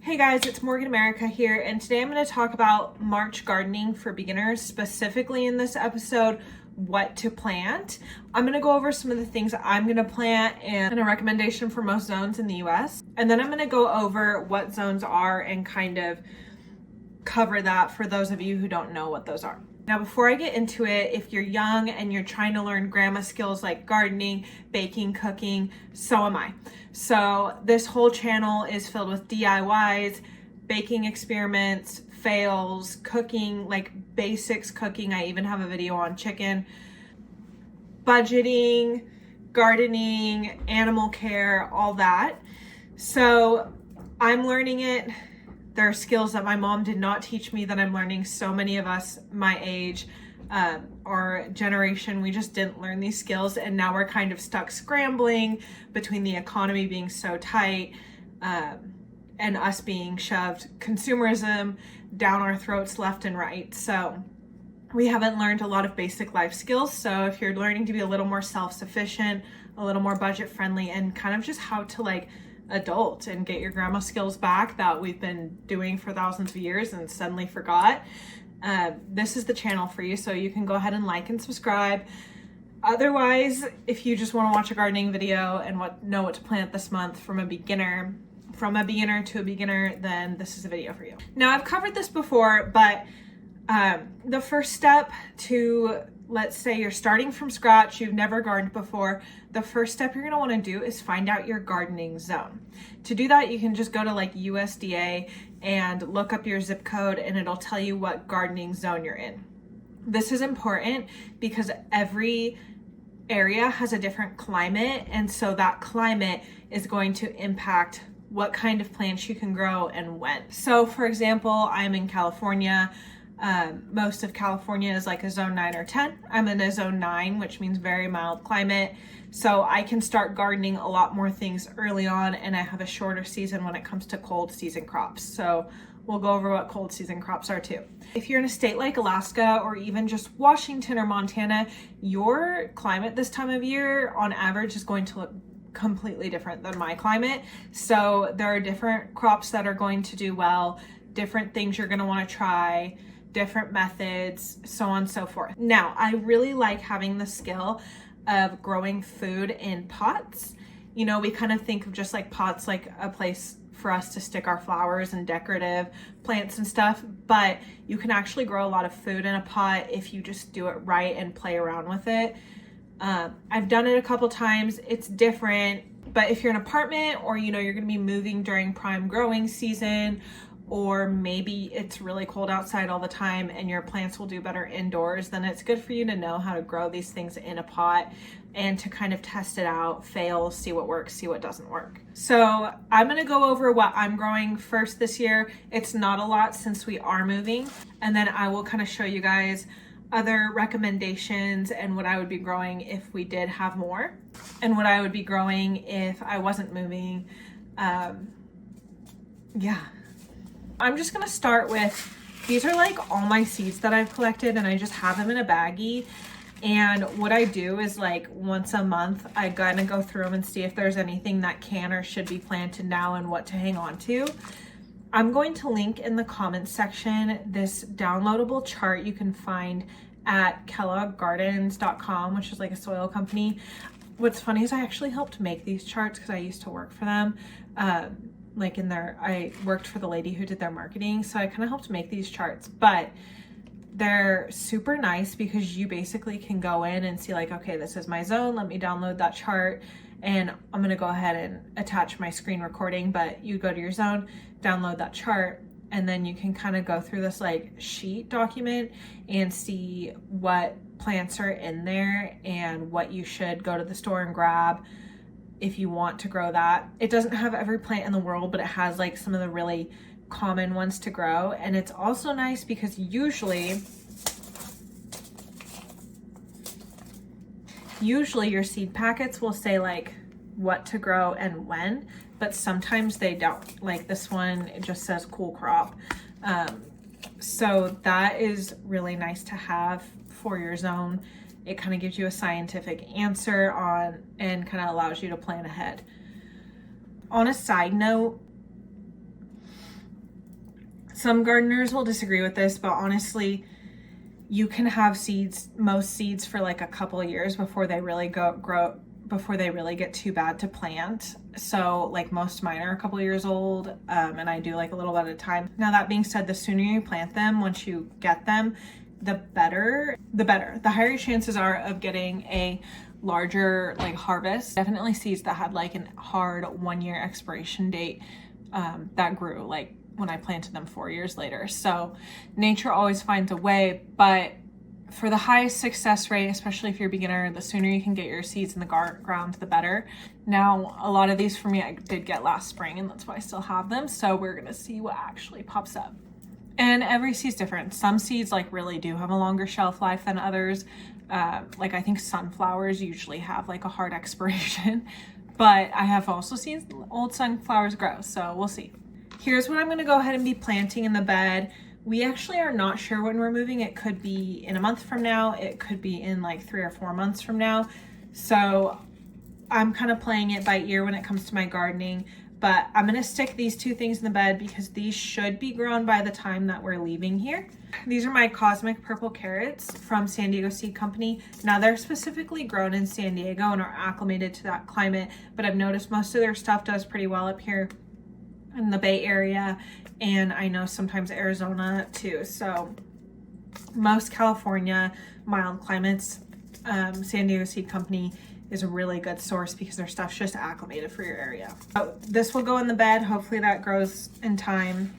Hey guys, it's Morgan America here, and today I'm going to talk about March gardening for beginners, specifically in this episode, what to plant. I'm going to go over some of the things I'm going to plant and a recommendation for most zones in the US. And then I'm going to go over what zones are and kind of cover that for those of you who don't know what those are. Now, before I get into it, if you're young and you're trying to learn grandma skills like gardening, baking, cooking, so am I. So this whole channel is filled with DIYs, baking experiments, fails, cooking, like basics cooking. I even have a video on chicken, budgeting, gardening, animal care, all that. So I'm learning it. There are skills that my mom did not teach me that I'm learning. So many of us my age, our generation, we just didn't learn these skills, and now we're kind of stuck scrambling between the economy being so tight and us being shoved consumerism down our throats left and right. So we haven't learned a lot of basic life skills. So if you're learning to be a little more self-sufficient, a little more budget friendly, and kind of just how to adult and get your grandma skills back that we've been doing for thousands of years and suddenly forgot, this is the channel for you. So you can go ahead and like and subscribe. Otherwise, if you just want to watch a gardening video and know what to plant this month from a beginner to a beginner, then this is a video for you. Now, I've covered this before, but the first step to, let's say you're starting from scratch, you've never gardened before, the first step you're going to want to do is find out your gardening zone. To do that, you can just go to USDA and look up your zip code, and it'll tell you what gardening zone you're in. This is important because every area has a different climate, and so that climate is going to impact what kind of plants you can grow and when. So for example, I'm in California. Most of California is a zone 9 or 10. I'm in a zone 9, which means very mild climate. So I can start gardening a lot more things early on, and I have a shorter season when it comes to cold season crops. So we'll go over what cold season crops are too. If you're in a state like Alaska or even just Washington or Montana, your climate this time of year on average is going to look completely different than my climate. So there are different crops that are going to do well, different things you're going to want to try, different methods, so on and so forth. Now, I really like having the skill of growing food in pots. You know, we kind of think of just pots like a place for us to stick our flowers and decorative plants and stuff, but you can actually grow a lot of food in a pot if you just do it right and play around with it. I've done it a couple times. It's different, but if you're in an apartment or you're going to be moving during prime growing season, or maybe it's really cold outside all the time and your plants will do better indoors, then it's good for you to know how to grow these things in a pot and to kind of test it out, fail, see what works, see what doesn't work. So I'm going to go over what I'm growing first this year. It's not a lot since we are moving, and then I will kind of show you guys other recommendations and what I would be growing if we did have more, and what I would be growing if I wasn't moving. Yeah. I'm just gonna start with, these are all my seeds that I've collected, and I just have them in a baggie. And what I do is once a month, I gotta go through them and see if there's anything that can or should be planted now and what to hang on to. I'm going to link in the comments section this downloadable chart you can find at kelloggardens.com, which is a soil company. What's funny is I actually helped make these charts because I used to work for them. I worked for the lady who did their marketing, so I kind of helped make these charts, but they're super nice because you basically can go in and see okay, this is my zone, let me download that chart, and I'm going to go ahead and attach my screen recording, but you go to your zone, download that chart, and then you can kind of go through this sheet document and see what plants are in there and what you should go to the store and grab if you want to grow that. It doesn't have every plant in the world, but it has some of the really common ones to grow. And it's also nice because usually your seed packets will say what to grow and when, but sometimes they don't. This one, it just says cool crop. So that is really nice to have for your zone. It kind of gives you a scientific answer on and kind of allows you to plan ahead. On a side note, Some gardeners will disagree with this, but honestly, you can have most seeds for like a couple of years before they really before they really get too bad to plant. So like most of mine are a couple of years old, and I do like a little bit at a time. Now that being said, the sooner you plant them, once you get them, the better. The higher your chances are of getting a larger like harvest. Definitely seeds that had like a hard 1-year expiration date that grew like when I planted them 4 years later. So nature always finds a way, but for the highest success rate, especially if you're a beginner, the sooner you can get your seeds in the ground, the better. Now, a lot of these for me, I did get last spring, and that's why I still have them. So we're gonna see what actually pops up. And every seed's different. Some seeds like really do have a longer shelf life than others. Like I think sunflowers usually have like a hard expiration, but I have also seen old sunflowers grow, so we'll see. Here's what I'm gonna go ahead and be planting in the bed. We actually are not sure when we're moving. It could be in a month from now. It could be in like 3 or 4 months from now. So I'm kind of playing it by ear when it comes to my gardening, but I'm gonna stick these 2 things in the bed because these should be grown by the time that we're leaving here. These are my Cosmic Purple Carrots from San Diego Seed Company. Now they're specifically grown in San Diego and are acclimated to that climate, but I've noticed most of their stuff does pretty well up here in the Bay Area, and I know sometimes Arizona too. So most California mild climates, San Diego Seed Company is a really good source because their stuff's just acclimated for your area. So this will go in the bed. Hopefully that grows in time.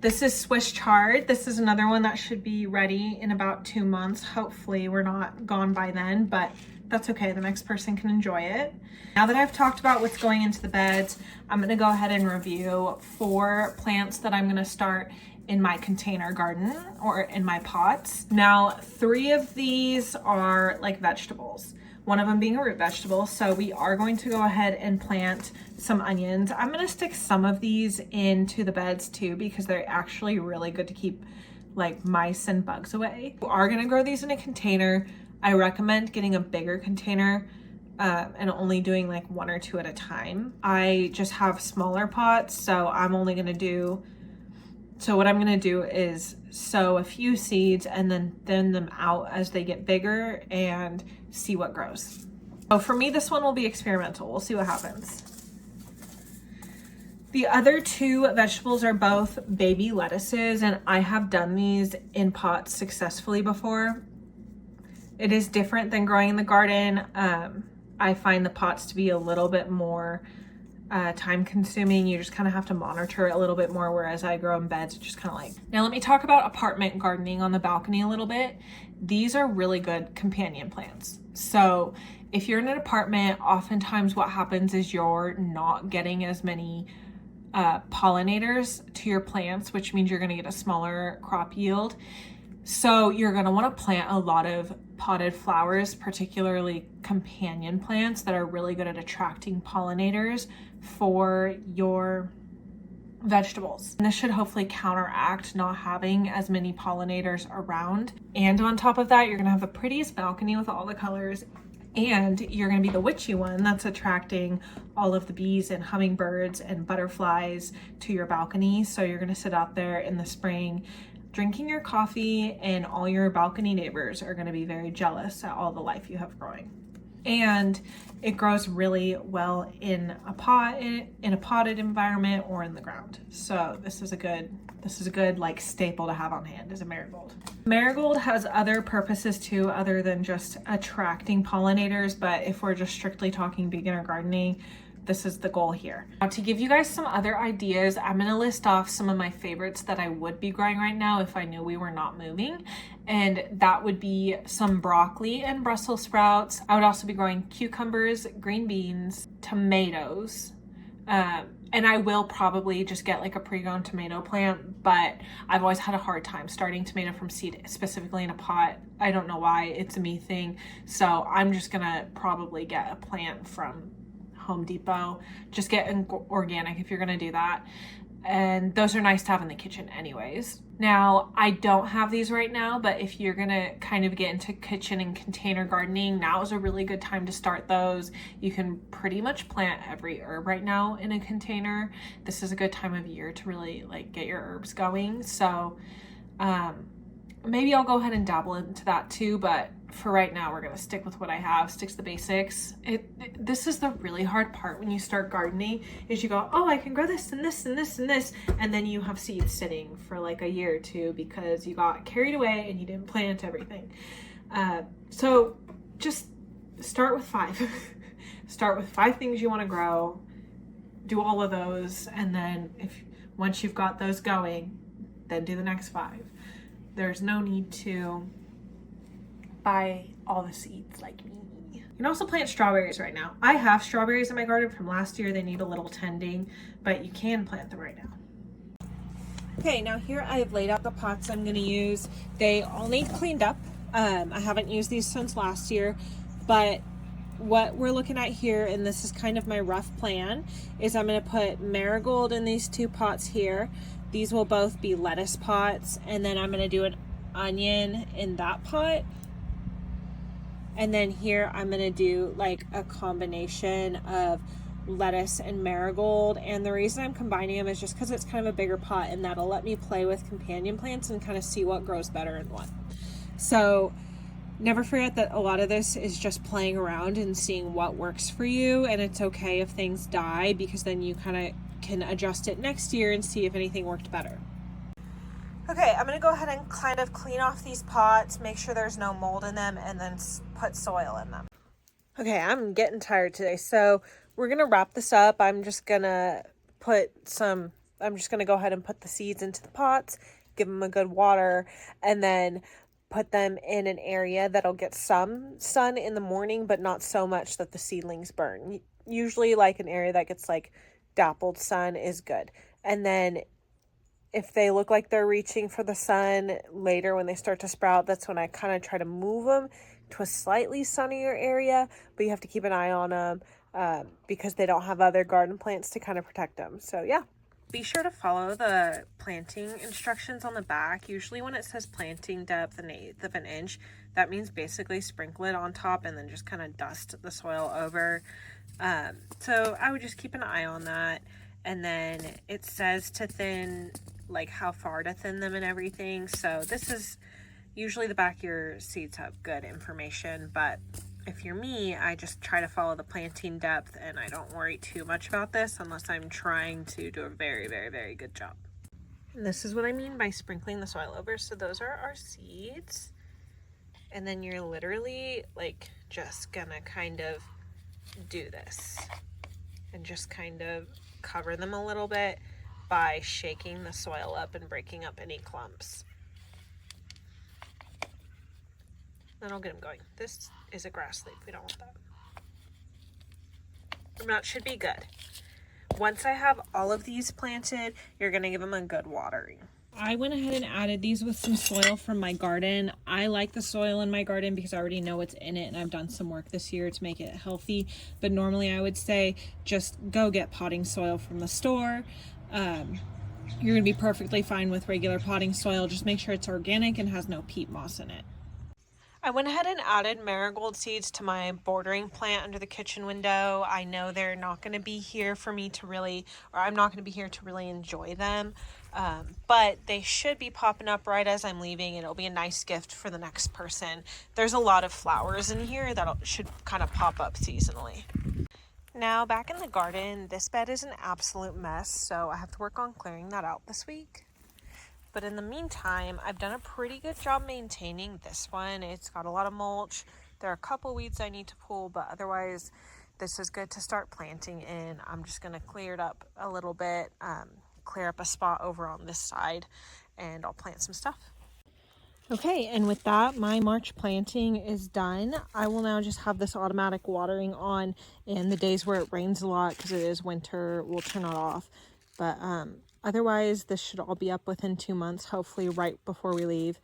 This is Swiss chard. This is another one that should be ready in about 2 months. Hopefully we're not gone by then, but that's okay. The next person can enjoy it. Now that I've talked about what's going into the beds, I'm gonna go ahead and review 4 plants that I'm gonna start in my container garden or in my pots. Now, 3 of these are like vegetables, one of them being a root vegetable. So we are going to go ahead and plant some onions. I'm gonna stick some of these into the beds too because they're actually really good to keep like mice and bugs away. We are gonna grow these in a container. I recommend getting a bigger container and only doing like 1 or 2 at a time. I just have smaller pots, so I'm only gonna do, so what I'm gonna do is sow a few seeds and then thin them out as they get bigger and see what grows. So for me, this one will be experimental. We'll see what happens. The other 2 vegetables are both baby lettuces, and I have done these in pots successfully before. It is different than growing in the garden. I find the pots to be a little bit more time consuming. You just kind of have to monitor it a little bit more, whereas I grow in beds, it's just kind of like. Now let me talk about apartment gardening on the balcony a little bit. These are really good companion plants. So if you're in an apartment, oftentimes what happens is you're not getting as many pollinators to your plants, which means you're gonna get a smaller crop yield. So you're gonna wanna plant a lot of potted flowers, particularly companion plants that are really good at attracting pollinators for your vegetables. And this should hopefully counteract not having as many pollinators around. And on top of that, you're gonna have the prettiest balcony with all the colors, and you're gonna be the witchy one that's attracting all of the bees and hummingbirds and butterflies to your balcony. So you're gonna sit out there in the spring drinking your coffee, and all your balcony neighbors are going to be very jealous at all the life you have growing. And it grows really well in a pot, in a potted environment, or in the ground. So this is a good like staple to have on hand, is a marigold. Marigold has other purposes too, other than just attracting pollinators, but if we're just strictly talking beginner gardening, this is the goal here. Now, to give you guys some other ideas, I'm gonna list off some of my favorites that I would be growing right now if I knew we were not moving. And that would be some broccoli and Brussels sprouts. I would also be growing cucumbers, green beans, tomatoes, and I will probably just get like a pre-grown tomato plant, but I've always had a hard time starting tomato from seed, specifically in a pot. I don't know why, it's a me thing. So I'm just gonna probably get a plant from Home Depot. Just get organic if you're gonna do that. and those are nice to have in the kitchen anyways. Now, I don't have these right now, but if you're gonna kind of get into kitchen and container gardening, now is a really good time to start those. You can pretty much plant every herb right now in a container. This is a good time of year to really like get your herbs going. So maybe I'll go ahead and dabble into that too, but for right now, we're gonna stick with what I have, stick to the basics. This is the really hard part when you start gardening, is you go, oh, I can grow this and this and this and this, and then you have seeds sitting for like a year or two because you got carried away and you didn't plant everything. So just start with 5. Start with 5 things you wanna grow, do all of those, and then once you've got those going, then do the next 5. There's no need to buy all the seeds like me. You can also plant strawberries right now. I have strawberries in my garden from last year. They need a little tending, but you can plant them right now. Okay, now here I have laid out the pots I'm gonna use. They all need cleaned up. I haven't used these since last year, but what we're looking at here, and this is kind of my rough plan, is I'm gonna put marigold in these 2 pots here. These will both be lettuce pots, and then I'm gonna do an onion in that pot. And then here I'm gonna do like a combination of lettuce and marigold. And the reason I'm combining them is just because it's kind of a bigger pot, and that'll let me play with companion plants and kind of see what grows better in what. So never forget that a lot of this is just playing around and seeing what works for you. And it's okay if things die, because then you kind of can adjust it next year and see if anything worked better. Okay, I'm gonna go ahead and kind of clean off these pots, make sure there's no mold in them, and then put soil in them. Okay, I'm getting tired today, so we're gonna wrap this up. I'm just gonna go ahead and put the seeds into the pots, give them a good water, and then put them in an area that'll get some sun in the morning, but not so much that the seedlings burn. Usually like an area that gets like dappled sun is good. And then if they look like they're reaching for the sun later when they start to sprout, that's when I kind of try to move them to a slightly sunnier area, but you have to keep an eye on them because they don't have other garden plants to kind of protect them. So yeah. Be sure to follow the planting instructions on the back. Usually when it says planting depth 1/8 of an inch, that means basically sprinkle it on top and then just kind of dust the soil over. So I would just keep an eye on that. And then it says to thin, like how far to thin them and everything. So this is usually the back of your seeds have good information, but if you're me, I just try to follow the planting depth and I don't worry too much about this unless I'm trying to do a very, very, very good job. And this is what I mean by sprinkling the soil over. So those are our seeds. And then you're literally like just gonna kind of do this and just kind of cover them a little bit by shaking the soil up and breaking up any clumps. Then I'll get them going. This is a grass leaf. We don't want that. And that should be good. Once I have all of these planted, you're going to give them a good watering. I went ahead and added these with some soil from my garden. I like the soil in my garden because I already know what's in it, and I've done some work this year to make it healthy. But normally I would say just go get potting soil from the store. You're going to be perfectly fine with regular potting soil. Just make sure it's organic and has no peat moss in it. I went ahead and added marigold seeds to my bordering plant under the kitchen window. I know they're not going to be here for me to really, or I'm not going to be here to really enjoy them, but they should be popping up right as I'm leaving, and it'll be a nice gift for the next person. There's a lot of flowers in here that should kind of pop up seasonally. Now back in the garden, this bed is an absolute mess, so I have to work on clearing that out this week. But in the meantime, I've done a pretty good job maintaining this one. It's got a lot of mulch. There are a couple weeds I need to pull, but otherwise this is good to start planting in. I'm just gonna clear it up a little bit, clear up a spot over on this side, and I'll plant some stuff. Okay, and with that, my March planting is done. I will now just have this automatic watering on, and the days where it rains a lot, because it is winter, we'll turn it off. But otherwise, this should all be up within 2 months, hopefully right before we leave,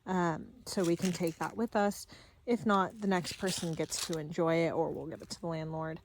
so we can take that with us. If not, the next person gets to enjoy it, or we'll give it to the landlord.